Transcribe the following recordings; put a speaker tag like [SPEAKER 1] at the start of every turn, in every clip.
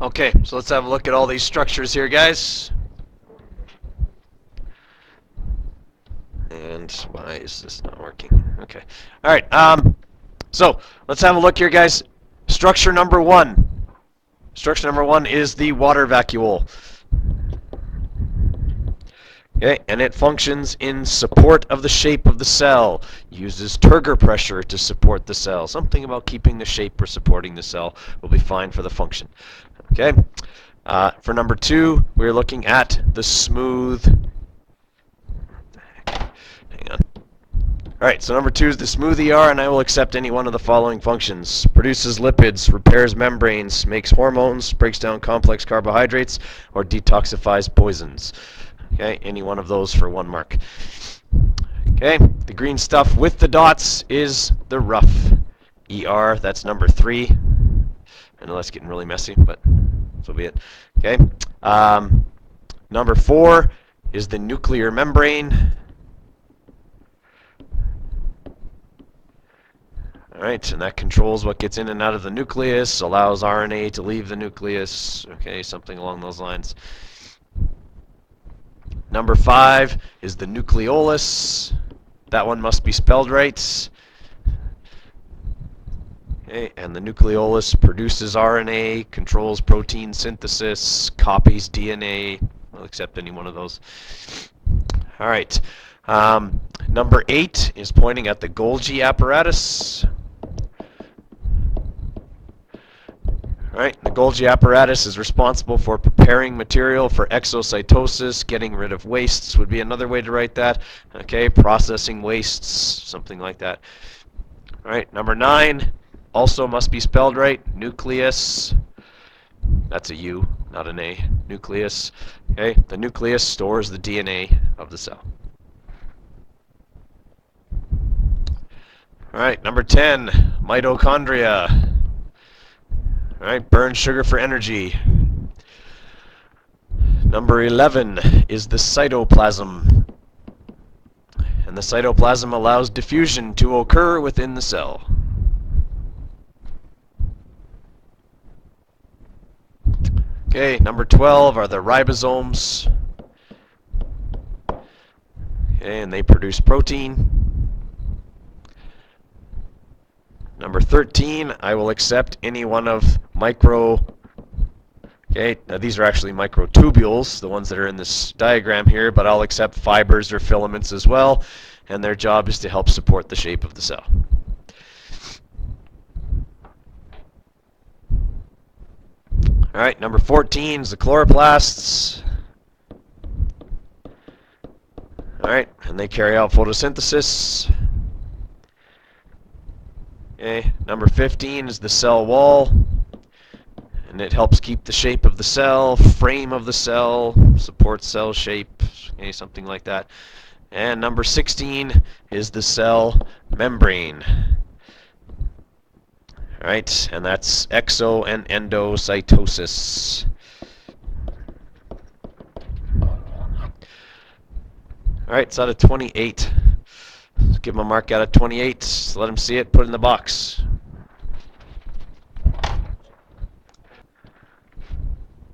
[SPEAKER 1] Okay, so let's have a look at all these structures here, guys. And why is this not working? Okay. All right. So let's have a look here, guys. Structure number one. Structure number one is the water vacuole. Okay, and it functions in support of the shape of the cell. Uses turgor pressure to support the cell. Something about keeping the shape or supporting the cell will be fine for the function. Okay. For number two, we're looking at the smooth. Hang on. Alright, so number two is the smooth ER, and I will accept any one of the following functions. Produces lipids, repairs membranes, makes hormones, breaks down complex carbohydrates, or detoxifies poisons. Okay, any one of those for 1 mark. Okay, the green stuff with the dots is the rough ER. That's number 3. I know that's getting really messy, but so be it. Okay, number 4 is the nuclear membrane. Alright, and that controls what gets in and out of the nucleus, allows RNA to leave the nucleus, okay, something along those lines. Number 5 is the nucleolus. That one must be spelled right. Okay, and the nucleolus produces RNA, controls protein synthesis, copies DNA. I'll accept any one of those. Alright, number 8 is pointing at the Golgi apparatus. Alright, the Golgi apparatus is responsible for preparing material for exocytosis. Getting rid of wastes would be another way to write that. Okay, processing wastes, something like that. Alright, number 9 also must be spelled right. Nucleus. That's a U, not an A. Nucleus. Okay, the nucleus stores the DNA of the cell. Alright, number 10, mitochondria. Alright, burn sugar for energy. Number 11 is the cytoplasm. And the cytoplasm allows diffusion to occur within the cell. Okay, number 12 are the ribosomes. Okay, and they produce protein. Number 13, I will accept any one of okay, now these are actually microtubules, the ones that are in this diagram here, but I'll accept fibers or filaments as well, and their job is to help support the shape of the cell. Alright, number 14 is the chloroplasts. Alright, and they carry out photosynthesis. Okay, number 15 is the cell wall, and it helps keep the shape of the cell, frame of the cell, supports cell shape, okay, something like that. And number 16 is the cell membrane. Alright, and that's exo and endocytosis. Alright, it's out of 28. Let's give him a mark out of 28. Let him see it, put it in the box.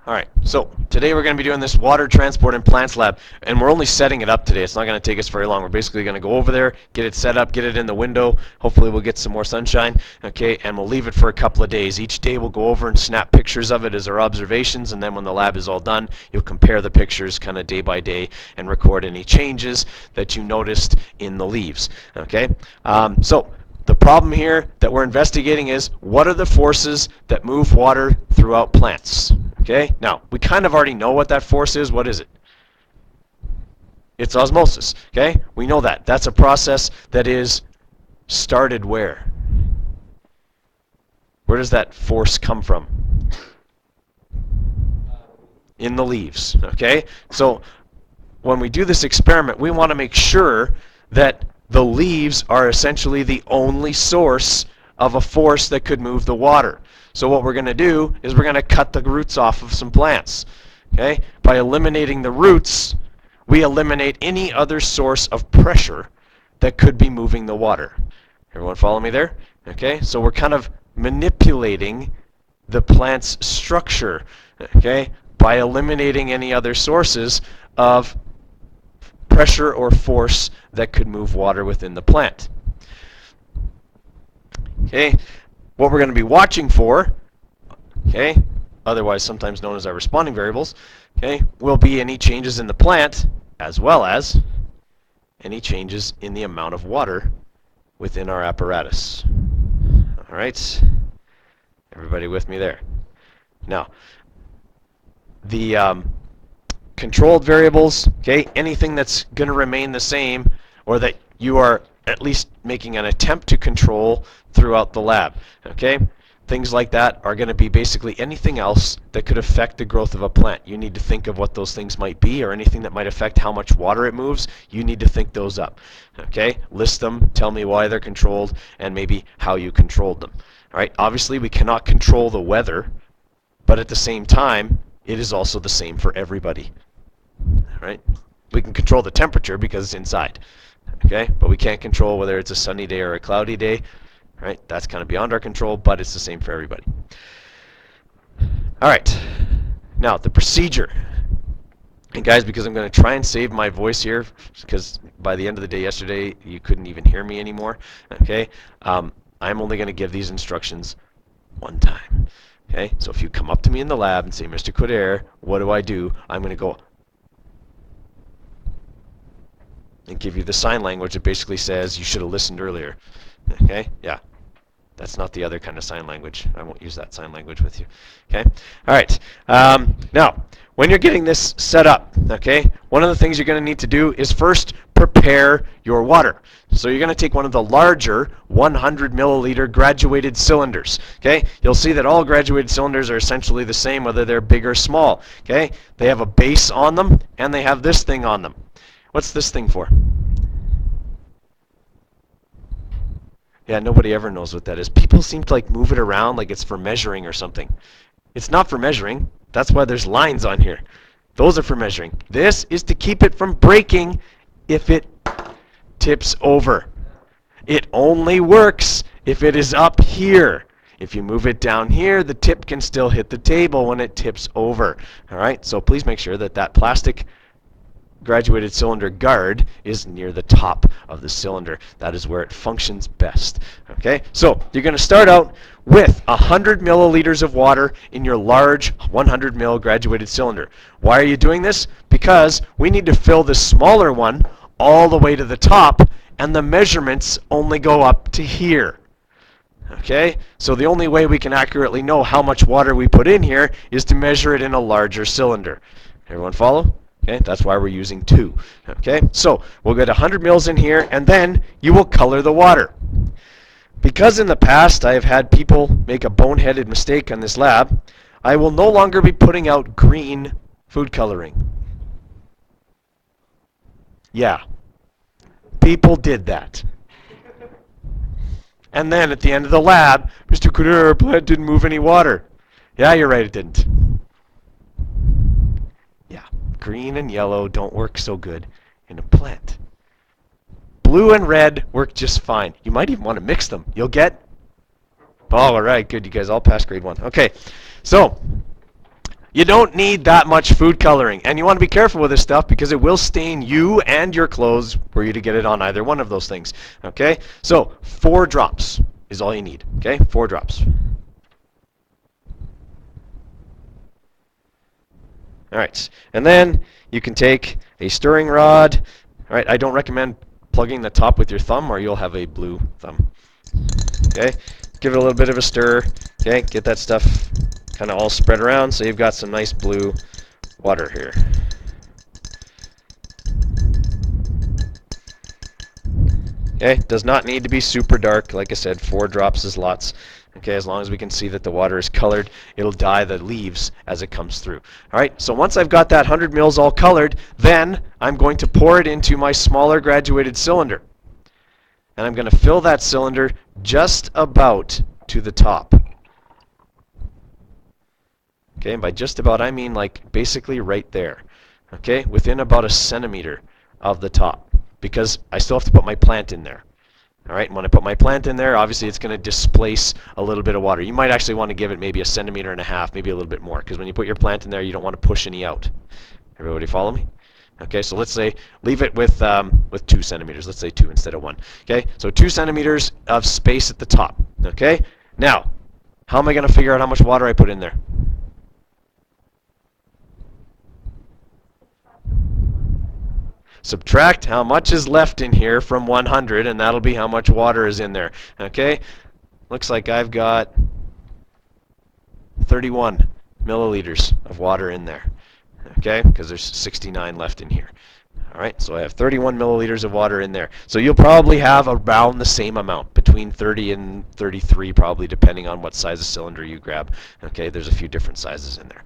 [SPEAKER 1] Alright, so today we're going to be doing this water transport in plants lab, and we're only setting it up today. It's not going to take us very long. We're basically going to go over there, get it set up, get it in the window. Hopefully we'll get some more sunshine, okay, and we'll leave it for a couple of days. Each day we'll go over and snap pictures of it as our observations, and then when the lab is all done, you'll compare the pictures kind of day by day and record any changes that you noticed in the leaves, okay? So the problem here that we're investigating is, what are the forces that move water throughout plants? Okay, now, we kind of already know what that force is. What is it? It's osmosis, okay? We know that. That's a process that is started where? Where does that force come from? In the leaves, okay? So, when we do this experiment, we want to make sure that the leaves are essentially the only source of a force that could move the water. So what we're going to do is we're going to cut the roots off of some plants. Okay? By eliminating the roots, we eliminate any other source of pressure that could be moving the water. Everyone follow me there? Okay? So we're kind of manipulating the plant's structure, okay, by eliminating any other sources of pressure or force that could move water within the plant. Okay, what we're going to be watching for, okay, otherwise sometimes known as our responding variables, okay, will be any changes in the plant as well as any changes in the amount of water within our apparatus. All right, everybody with me there? Now, the controlled variables, okay, anything that's going to remain the same or that you are at least making an attempt to control throughout the lab, okay? Things like that are going to be basically anything else that could affect the growth of a plant. You need to think of what those things might be, or anything that might affect how much water it moves. You need to think those up, okay? List them, tell me why they're controlled, and maybe how you controlled them. All right, obviously we cannot control the weather, but at the same time, it is also the same for everybody. All right, we can control the temperature because it's inside, okay? But we can't control whether it's a sunny day or a cloudy day. Right? That's kind of beyond our control, but it's the same for everybody. All right, now the procedure. And guys, because I'm going to try and save my voice here, because by the end of the day yesterday, you couldn't even hear me anymore, okay? I'm only going to give these instructions one time, okay? So if you come up to me in the lab and say, Mr. Coder, what do I do? I'm going to go and give you the sign language that basically says you should have listened earlier. Okay, yeah, that's not the other kind of sign language. I won't use that sign language with you. Okay, all right. Now, when you're getting this set up, okay, one of the things you're going to need to do is first prepare your water. So you're going to take one of the larger 100 milliliter graduated cylinders. Okay, you'll see that all graduated cylinders are essentially the same, whether they're big or small. Okay, they have a base on them, and they have this thing on them. What's this thing for? Yeah, nobody ever knows what that is. People seem to like move it around like it's for measuring or something. It's not for measuring. That's why there's lines on here. Those are for measuring. This is to keep it from breaking if it tips over. It only works if it is up here. If you move it down here, the tip can still hit the table when it tips over. All right, so please make sure that that plastic graduated cylinder guard is near the top of the cylinder. That is where it functions best. Okay, so you're going to start out with 100 milliliters of water in your large 100 ml graduated cylinder. Why are you doing this? Because we need to fill the smaller one all the way to the top, and the measurements only go up to here. Okay, so the only way we can accurately know how much water we put in here is to measure it in a larger cylinder. Everyone follow? Okay, that's why we're using 2. Okay, so we'll get 100 mils in here, and then you will color the water. Because in the past I have had people make a boneheaded mistake on this lab, I will no longer be putting out green food coloring. Yeah, people did that. And then at the end of the lab, Mr. Coder, our plant didn't move any water. Yeah, you're right, it didn't. Green and yellow don't work so good in a plant. Blue and red work just fine. You might even want to mix them. You'll get? Oh, all right, good. You guys all passed grade 1. Okay, so you don't need that much food coloring. And you want to be careful with this stuff because it will stain you and your clothes were you to get it on either one of those things. Okay, so 4 drops is all you need. Okay, 4 drops. All right, and then you can take a stirring rod. All right, I don't recommend plugging the top with your thumb or you'll have a blue thumb. Okay, give it a little bit of a stir. Okay, get that stuff kind of all spread around so you've got some nice blue water here. Okay, does not need to be super dark. Like I said, 4 drops is lots. Okay, as long as we can see that the water is colored, it'll dye the leaves as it comes through. All right, so once I've got that 100 mils all colored, then I'm going to pour it into my smaller graduated cylinder. And I'm going to fill that cylinder just about to the top. Okay, and by just about I mean like basically right there. Okay, within about a centimeter of the top, because I still have to put my plant in there. All right, and when I put my plant in there, obviously it's going to displace a little bit of water. You might actually want to give it maybe 1.5 centimeters, maybe a little bit more, because when you put your plant in there, you don't want to push any out. Everybody follow me? Okay, so let's say leave it with 2 centimeters. Let's say 2 instead of 1. Okay, so 2 centimeters of space at the top. Okay, now how am I going to figure out how much water I put in there? Subtract how much is left in here from 100, and that'll be how much water is in there. Okay, looks like I've got 31 milliliters of water in there. Okay, because there's 69 left in here. All right, so I have 31 milliliters of water in there. So you'll probably have around the same amount, between 30 and 33 probably, depending on what size of cylinder you grab. Okay, there's a few different sizes in there.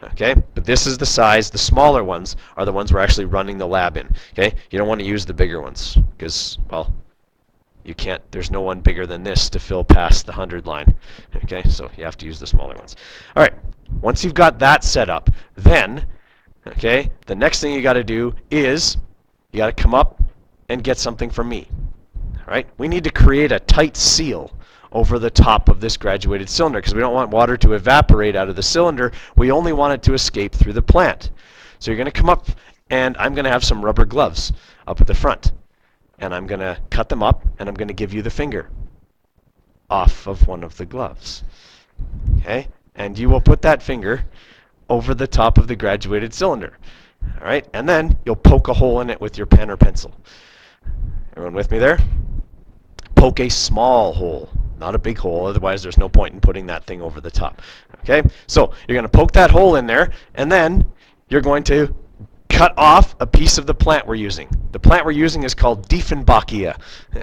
[SPEAKER 1] Okay, but this is the size. The smaller ones are the ones we're actually running the lab in. Okay, you don't want to use the bigger ones because, well, you can't. There's no one bigger than this to fill past the 100 line. Okay, so you have to use the smaller ones. All right, once you've got that set up, then, okay, the next thing you got to do is you got to come up and get something from me. All right, we need to create a tight seal over the top of this graduated cylinder because we don't want water to evaporate out of the cylinder. We only want it to escape through the plant. So you're going to come up, and I'm going to have some rubber gloves up at the front. And I'm going to cut them up, and I'm going to give you the finger off of one of the gloves. Okay? And you will put that finger over the top of the graduated cylinder. All right? And then you'll poke a hole in it with your pen or pencil. Everyone with me there? Poke a small hole, not a big hole, otherwise there's no point in putting that thing over the top. Okay? So you're going to poke that hole in there, and then you're going to cut off a piece of the plant we're using. The plant we're using is called Dieffenbachia.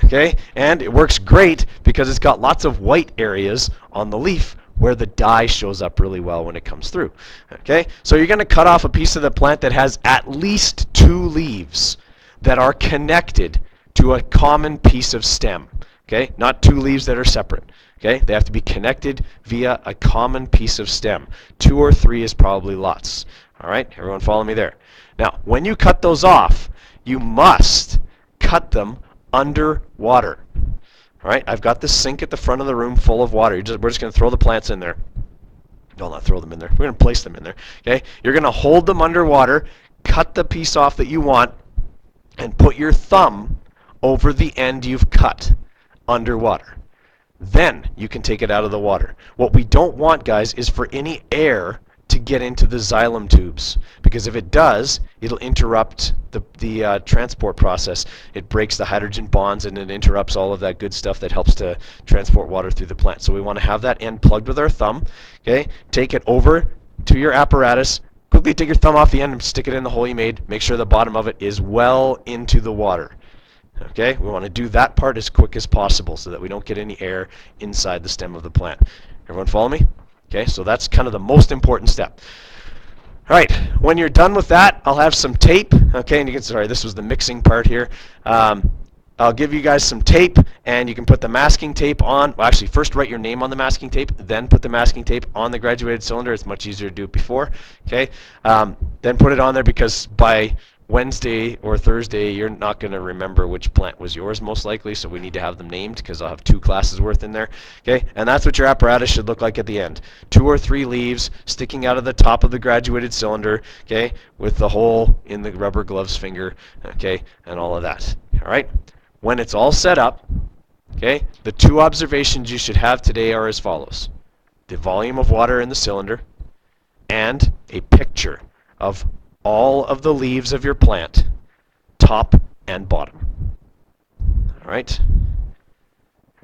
[SPEAKER 1] Okay? And it works great because it's got lots of white areas on the leaf where the dye shows up really well when it comes through. Okay? So you're going to cut off a piece of the plant that has at least 2 leaves that are connected to a common piece of stem. Okay? Not 2 leaves that are separate. Okay? They have to be connected via a common piece of stem. 2 or 3 is probably lots. All right? Everyone follow me there. Now, when you cut those off, you must cut them under water. All right? I've got the sink at the front of the room full of water. We're just going to throw the plants in there. No, not throw them in there. We're going to place them in there. Okay? You're going to hold them under water, cut the piece off that you want, and put your thumb over the end you've cut underwater. Then you can take it out of the water. What we don't want, guys, is for any air to get into the xylem tubes, because if it does, it'll interrupt the transport process. It breaks the hydrogen bonds and it interrupts all of that good stuff that helps to transport water through the plant. So we want to have that end plugged with our thumb. Okay, take it over to your apparatus. Quickly take your thumb off the end and stick it in the hole you made. Make sure the bottom of it is well into the water. Okay, we want to do that part as quick as possible so that we don't get any air inside the stem of the plant. Everyone follow me? Okay, so that's kind of the most important step. All right, when you're done with that, I'll have some tape. Okay, and you can, sorry, this was the mixing part here. I'll give you guys some tape, and you can put the masking tape on. Well, actually, first write your name on the masking tape, then put the masking tape on the graduated cylinder. It's much easier to do it before. Okay, then put it on there because by Wednesday or Thursday, you're not going to remember which plant was yours most likely, so we need to have them named because I'll have 2 classes worth in there. Okay, and that's what your apparatus should look like at the end. 2 or 3 leaves sticking out of the top of the graduated cylinder, okay, with the hole in the rubber glove's finger, okay, and all of that. All right, when it's all set up, okay, the 2 observations you should have today are as follows: the volume of water in the cylinder and a picture of all of the leaves of your plant, top and bottom. All right?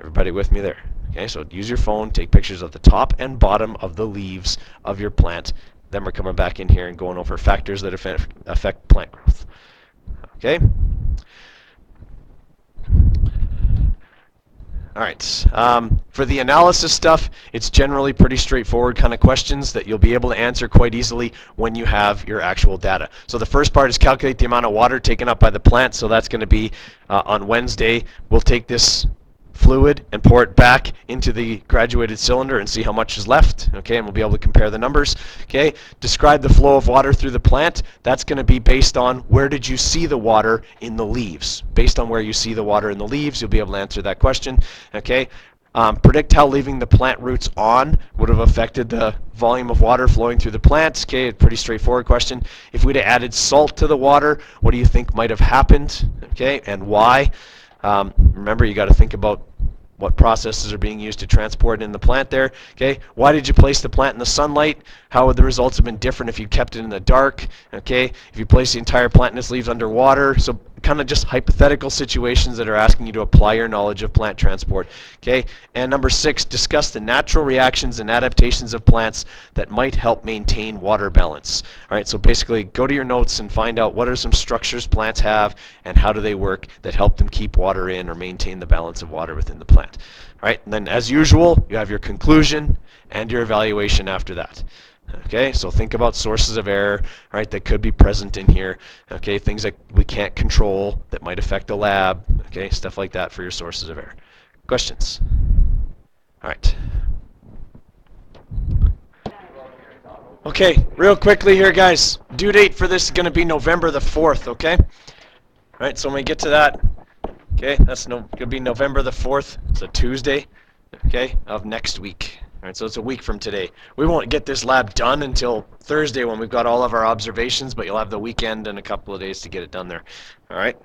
[SPEAKER 1] Everybody with me there? Okay, so use your phone, take pictures of the top and bottom of the leaves of your plant. Then we're coming back in here and going over factors that affect plant growth. Okay? All right, for the analysis stuff, it's generally pretty straightforward kind of questions that you'll be able to answer quite easily when you have your actual data. So the first part is calculate the amount of water taken up by the plant. So that's going to be on Wednesday. We'll take this fluid and pour it back into the graduated cylinder and see how much is left, okay, and we'll be able to compare the numbers, okay. Describe the flow of water through the plant. That's going to be based on where did you see the water in the leaves. Based on where you see the water in the leaves, you'll be able to answer that question, okay. Predict how leaving the plant roots on would have affected the volume of water flowing through the plants. Okay, a pretty straightforward question. If we'd have added salt to the water, what do you think might have happened? Okay, and why? Remember, you got to think about what processes are being used to transport in the plant there. Okay, why did you place the plant in the sunlight? How would the results have been different if you kept it in the dark? Okay, if you place the entire plant and its leaves underwater. So kind of just hypothetical situations that are asking you to apply your knowledge of plant transport. Okay, and number 6, discuss the natural reactions and adaptations of plants that might help maintain water balance. All right, so basically go to your notes and find out what are some structures plants have and how do they work that help them keep water in or maintain the balance of water within the plant. All right, and then as usual, you have your conclusion and your evaluation after that. Okay, so think about sources of error, right, that could be present in here. Okay, things that we can't control that might affect the lab. Okay, stuff like that for your sources of error. Questions? All right. Okay, real quickly here, guys. Due date for this is going to be November the 4th, okay? All right, so when we get to that, okay, that's going to be November the 4th. It's a Tuesday, okay, of next week. All right, so it's a week from today. We won't get this lab done until Thursday when we've got all of our observations, but you'll have the weekend and a couple of days to get it done there. All right?